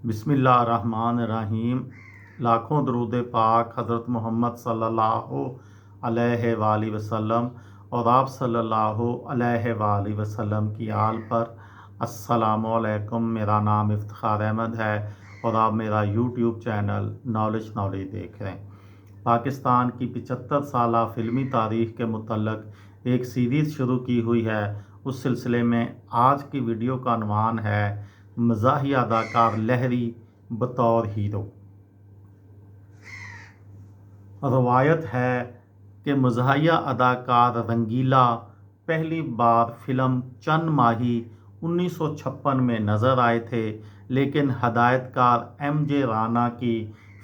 بسم اللہ الرحمن الرحیم۔ لاکھوں درود پاک حضرت محمد صلی اللہ علیہ وآلہ وسلم اور آپ صلی اللہ علیہ وآلہ وسلم کی آل پر۔ السلام علیکم، میرا نام افتخار احمد ہے اور آپ میرا یوٹیوب چینل نالج دیکھ رہے ہیں۔ پاکستان کی 75 سالہ فلمی تاریخ کے متعلق ایک سیریز شروع کی ہوئی ہے۔ اس سلسلے میں آج کی ویڈیو کا عنوان ہے مزاحیہ اداکار لہری بطور ہیرو۔ روایت ہے کہ مزاحیہ اداکار رنگیلا پہلی بار فلم چند ماہی 1956 میں نظر آئے تھے، لیکن ہدایت کار ایم جے رانا کی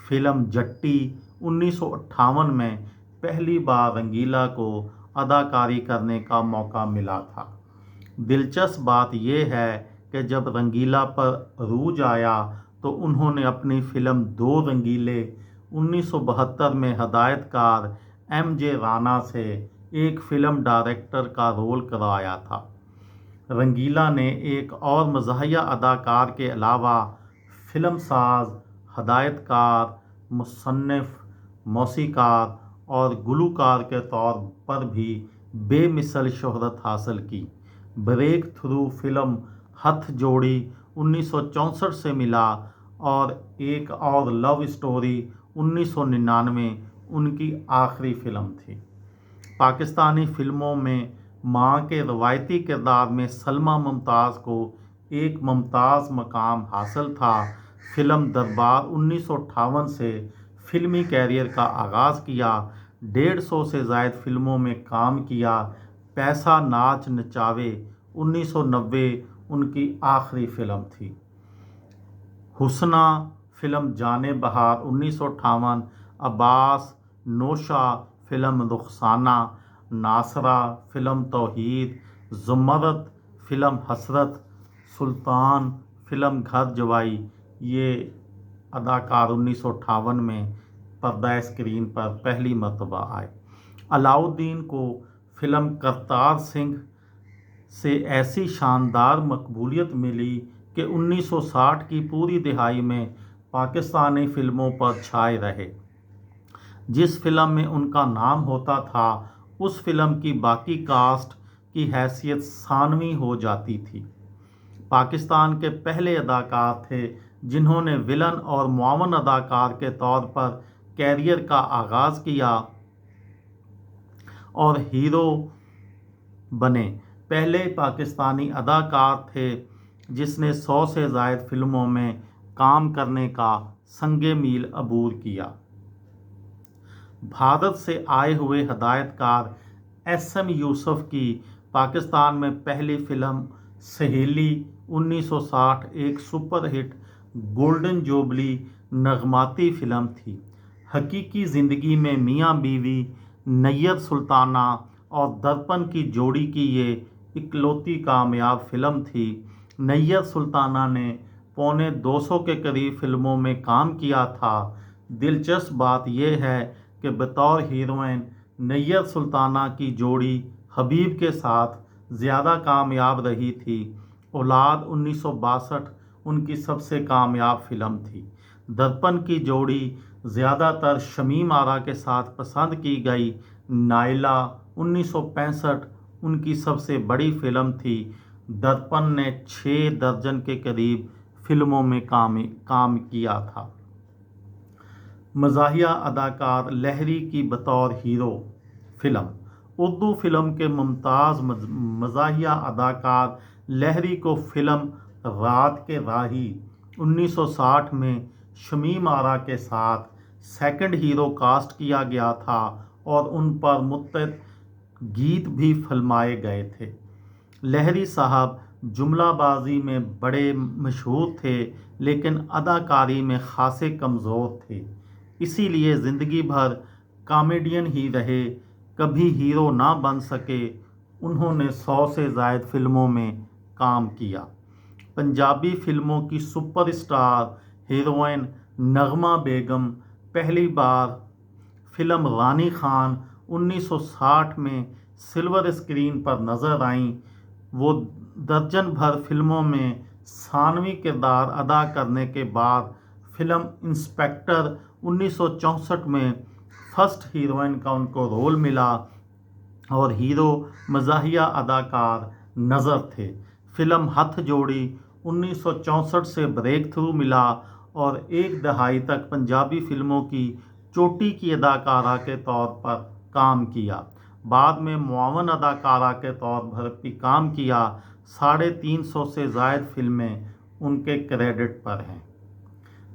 فلم جٹی 1958 میں پہلی بار رنگیلا کو اداکاری کرنے کا موقع ملا تھا۔ دلچسپ بات یہ ہے کہ جب رنگیلا پر عروج آیا تو انہوں نے اپنی فلم دو رنگیلے 1972 میں ہدایت کار ایم جے رانا سے ایک فلم ڈائریکٹر کا رول کرایا تھا۔ رنگیلا نے ایک اور مزاحیہ اداکار کے علاوہ فلم ساز، ہدایت کار، مصنف، موسیقار اور گلوکار کے طور پر بھی بے مثل شہرت حاصل کی۔ بریک تھرو فلم ہتھ جوڑی 1964 سے ملا اور ایک اور لو سٹوری 1999 ان کی آخری فلم تھی۔ پاکستانی فلموں میں ماں کے روایتی کردار میں سلمیٰ ممتاز کو ایک ممتاز مقام حاصل تھا۔ فلم دربار 1958 سے فلمی کیریئر کا آغاز کیا۔ 150 سے زائد فلموں میں کام کیا۔ پیسہ ناچ نچاوے 1990 ان کی آخری فلم تھی۔ حسنہ فلم جان بہار 1958، عباس نوشہ فلم رخسانہ، ناصرہ فلم توحید، زمرد فلم حسرت، سلطان فلم گھر جوائی، یہ اداکار 1958 میں پردہ اسکرین پر پہلی مرتبہ آئے۔ علاؤالدین کو فلم کرتار سنگھ سے ایسی شاندار مقبولیت ملی کہ 1960 کی پوری دہائی میں پاکستانی فلموں پر چھائے رہے۔ جس فلم میں ان کا نام ہوتا تھا اس فلم کی باقی کاسٹ کی حیثیت ثانوی ہو جاتی تھی۔ پاکستان کے پہلے اداکار تھے جنہوں نے ولن اور معاون اداکار کے طور پر کیریئر کا آغاز کیا اور ہیرو بنے۔ پہلے پاکستانی اداکار تھے جس نے 100 سے زائد فلموں میں کام کرنے کا سنگ میل عبور کیا۔ بھارت سے آئے ہوئے ہدایت کار ایس ایم یوسف کی پاکستان میں پہلی فلم سہیلی 1960 ایک سپر ہٹ گولڈن جوبلی نغماتی فلم تھی۔ حقیقی زندگی میں میاں بیوی نیّر سلطانہ اور درپن کی جوڑی کی یہ اکلوتی کامیاب فلم تھی۔ نیّر سلطانہ نے پونے 200 کے قریب فلموں میں کام کیا تھا۔ دلچسپ بات یہ ہے کہ بطور ہیروئن نیّر سلطانہ کی جوڑی حبیب کے ساتھ زیادہ کامیاب رہی تھی۔ اولاد 1962 ان کی سب سے کامیاب فلم تھی۔ درپن کی جوڑی زیادہ تر شمیم آرا کے ساتھ پسند کی گئی۔ نائلہ 1965 ان کی سب سے بڑی فلم تھی۔ درپن نے 6 درجن کے قریب فلموں میں کام کیا تھا۔ مزاحیہ اداکار لہری کی بطور ہیرو فلم۔ اردو فلم کے ممتاز مزاحیہ اداکار لہری کو فلم رات کے راہی 1960 میں شمیم آرا کے ساتھ سیکنڈ ہیرو کاسٹ کیا گیا تھا اور ان پر متعدد گیت بھی فلمائے گئے تھے۔ لہری صاحب جملہ بازی میں بڑے مشہور تھے لیکن اداکاری میں خاصے کمزور تھے، اسی لیے زندگی بھر کامیڈین ہی رہے، کبھی ہیرو نہ بن سکے۔ انہوں نے 100 سے زائد فلموں میں کام کیا۔ پنجابی فلموں کی سپر اسٹار ہیروئن نغمہ بیگم پہلی بار فلم رانی خان 1960 میں سلور اسکرین پر نظر آئیں۔ وہ درجن بھر فلموں میں ثانوی کردار ادا کرنے کے بعد فلم انسپیکٹر 1964 میں فرسٹ ہیروئن کا ان کو رول ملا اور ہیرو مزاحیہ اداکار نظر تھے۔ فلم ہتھ جوڑی 1964 سے بریک تھرو ملا اور ایک دہائی تک پنجابی فلموں کی چوٹی کی اداکارہ کے طور پر کام کیا۔ بعد میں معاون اداکارہ کے طور پر بھی کام کیا۔ 350 سے زائد فلمیں ان کے کریڈٹ پر ہیں۔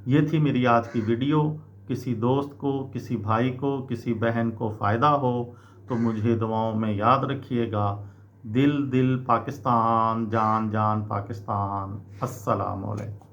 یہ تھی میری آج کی ویڈیو۔ کسی دوست کو، کسی بھائی کو، کسی بہن کو فائدہ ہو تو مجھے دعاؤں میں یاد رکھیے گا۔ دل دل پاکستان، جان جان پاکستان۔ السلام علیکم۔